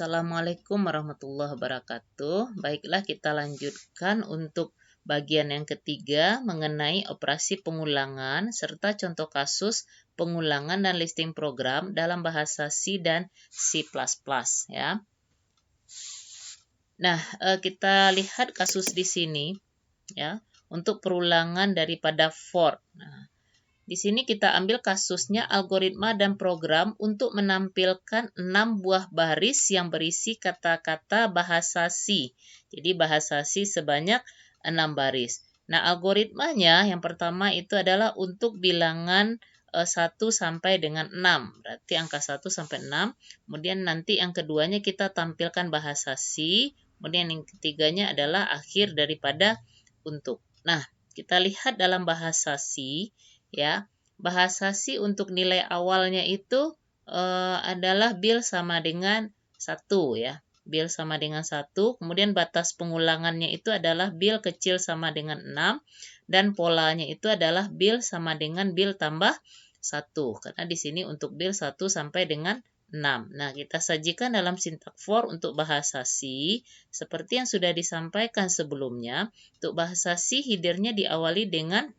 Assalamualaikum warahmatullahi wabarakatuh. Baiklah, kita lanjutkan untuk bagian yang ketiga mengenai operasi pengulangan serta contoh kasus pengulangan dan listing program dalam bahasa C dan C++ ya. Nah, kita lihat kasus di sini ya untuk perulangan daripada for. Nah, di sini kita ambil kasusnya algoritma dan program untuk menampilkan 6 buah baris yang berisi kata-kata bahasa C. Jadi bahasa C sebanyak 6 baris. Nah, algoritmanya yang pertama itu adalah untuk bilangan 1 sampai dengan 6. Berarti angka 1 sampai 6. Kemudian nanti yang keduanya kita tampilkan bahasa C. Kemudian yang ketiganya adalah akhir daripada untuk. Nah, kita lihat dalam bahasa C ya, bahasa C untuk nilai awalnya itu adalah bil sama dengan 1 ya. Bil sama dengan 1, kemudian batas pengulangannya itu adalah bil kecil sama dengan 6, dan polanya itu adalah bil sama dengan bil tambah 1. Karena di sini untuk bil 1 sampai dengan 6. Nah, kita sajikan dalam sintak for untuk bahasa C, seperti yang sudah disampaikan sebelumnya. Untuk bahasa C, header-nya diawali dengan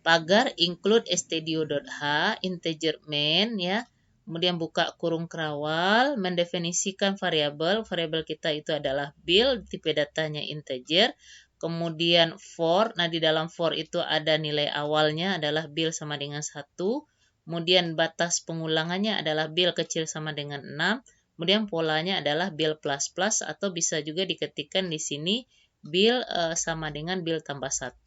pagar include stdio.h integer main ya. Kemudian buka kurung kerawal, mendefinisikan variabel kita itu adalah bil, tipe datanya integer. Kemudian for, nah di dalam for itu ada nilai awalnya adalah bil sama dengan 1. Kemudian batas pengulangannya adalah bil kecil sama dengan 6. Kemudian polanya adalah bil plus plus, atau bisa juga diketikkan di sini bil sama dengan bil tambah 1.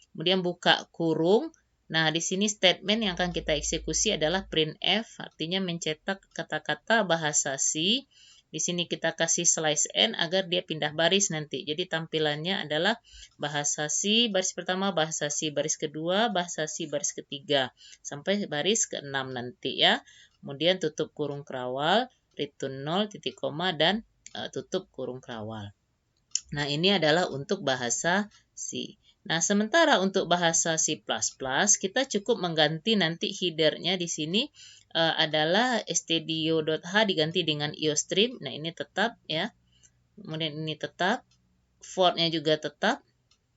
Kemudian buka kurung. Nah, di sini statement yang akan kita eksekusi adalah printf, artinya mencetak kata-kata bahasa C. Di sini kita kasih slice n agar dia pindah baris nanti. Jadi tampilannya adalah bahasa C baris pertama, bahasa C baris kedua, bahasa C baris ketiga, sampai baris ke-6 nanti ya. Kemudian tutup kurung kerawal, return 0, titik koma, dan tutup kurung kerawal. Nah, ini adalah untuk bahasa C. Nah, sementara untuk bahasa C++, kita cukup mengganti nanti header-nya di sini adalah stdio.h diganti dengan iostream. Nah, ini tetap ya. Kemudian ini tetap. For-nya juga tetap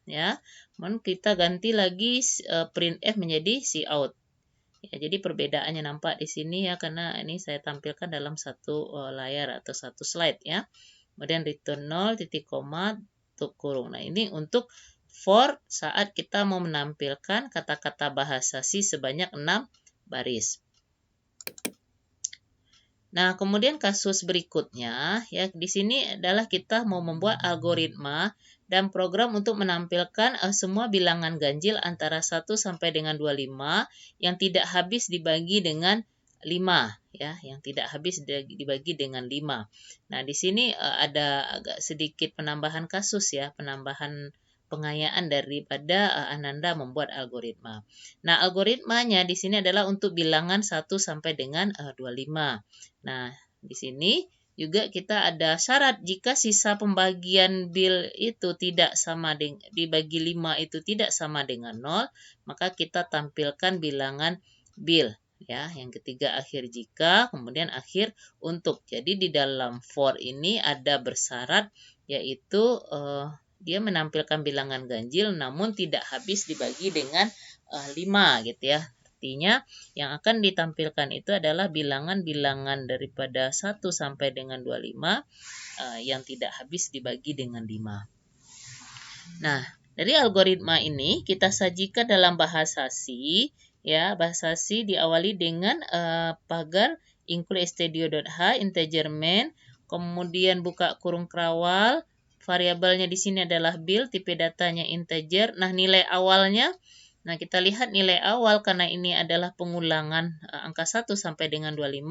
ya. Kemudian kita ganti lagi printf menjadi cout. Ya, jadi perbedaannya nampak di sini ya, karena ini saya tampilkan dalam satu layar atau satu slide ya. Kemudian return 0, titik koma, tutup kurung. Nah, ini untuk for saat kita mau menampilkan kata-kata bahasa C sebanyak 6 baris. Nah, kemudian kasus berikutnya ya, di sini adalah kita mau membuat algoritma dan program untuk menampilkan semua bilangan ganjil antara 1 sampai dengan 25 yang tidak habis dibagi dengan 5 ya, yang tidak habis dibagi dengan 5. Nah, di sini ada agak sedikit penambahan kasus ya, penambahan pengayaan daripada Ananda membuat algoritma. Nah, algoritmanya di sini adalah untuk bilangan 1 sampai dengan 25. Nah, di sini juga kita ada syarat jika sisa pembagian bil itu tidak sama dengan dibagi 5 itu tidak sama dengan 0, maka kita tampilkan bilangan bil ya. Yang ketiga akhir jika, kemudian akhir untuk. Jadi di dalam for ini ada bersyarat yaitu dia menampilkan bilangan ganjil namun tidak habis dibagi dengan 5 gitu ya. Artinya yang akan ditampilkan itu adalah bilangan-bilangan daripada 1 sampai dengan 25 yang tidak habis dibagi dengan 5. Nah, dari algoritma ini kita sajikan dalam bahasa C ya. Bahasa C diawali dengan pagar include stdio.h integer main, kemudian buka kurung kerawal. Variabelnya di sini adalah bil, tipe datanya integer. Nah, nilai awalnya, nah kita lihat nilai awal karena ini adalah pengulangan angka 1 sampai dengan 25,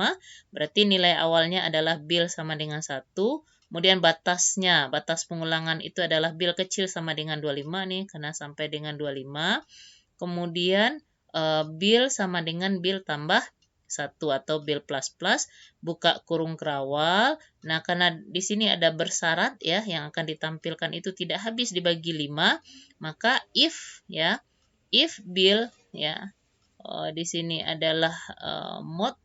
berarti nilai awalnya adalah bil sama dengan 1. Kemudian batasnya, batas pengulangan itu adalah bil kecil sama dengan 25 nih, karena sampai dengan 25. Kemudian bil sama dengan bil tambah 1 atau bil plus plus, buka kurung kerawal. Nah, karena di sini ada bersyarat ya, yang akan ditampilkan itu tidak habis dibagi 5, maka if ya, if bil ya, di sini adalah mode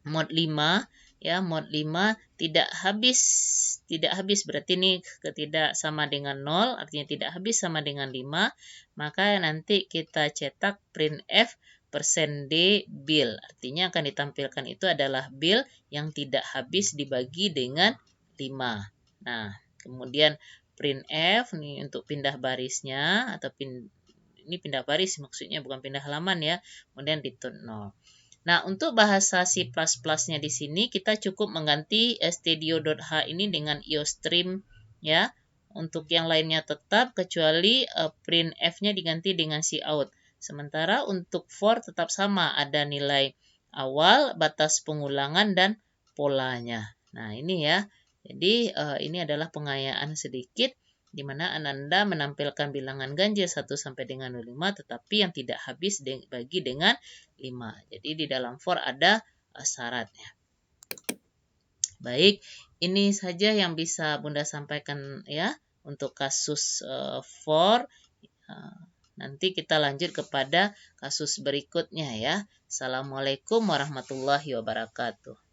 mod 5 ya, mod 5 tidak habis berarti ini tidak sama dengan 0, artinya tidak habis sama dengan 5, maka nanti kita cetak printf %d bil, artinya akan ditampilkan itu adalah bil yang tidak habis dibagi dengan 5. Nah, kemudian printf nih untuk pindah barisnya atau ini pindah baris maksudnya, bukan pindah halaman ya, kemudian return 0. Nah, untuk bahasa C++ nya di sini kita cukup mengganti studio.h ini dengan iostream ya. Untuk yang lainnya tetap kecuali printf-nya diganti dengan cout. Sementara untuk for tetap sama, ada nilai awal, batas pengulangan dan polanya. Nah, ini ya. Jadi ini adalah pengayaan sedikit di mana Ananda menampilkan bilangan ganjil 1 sampai dengan 25 tetapi yang tidak habis dibagi dengan 5. Jadi di dalam for ada syaratnya. Baik, ini saja yang bisa Bunda sampaikan ya untuk kasus for. Nanti kita lanjut kepada kasus berikutnya ya. Assalamualaikum warahmatullahi wabarakatuh.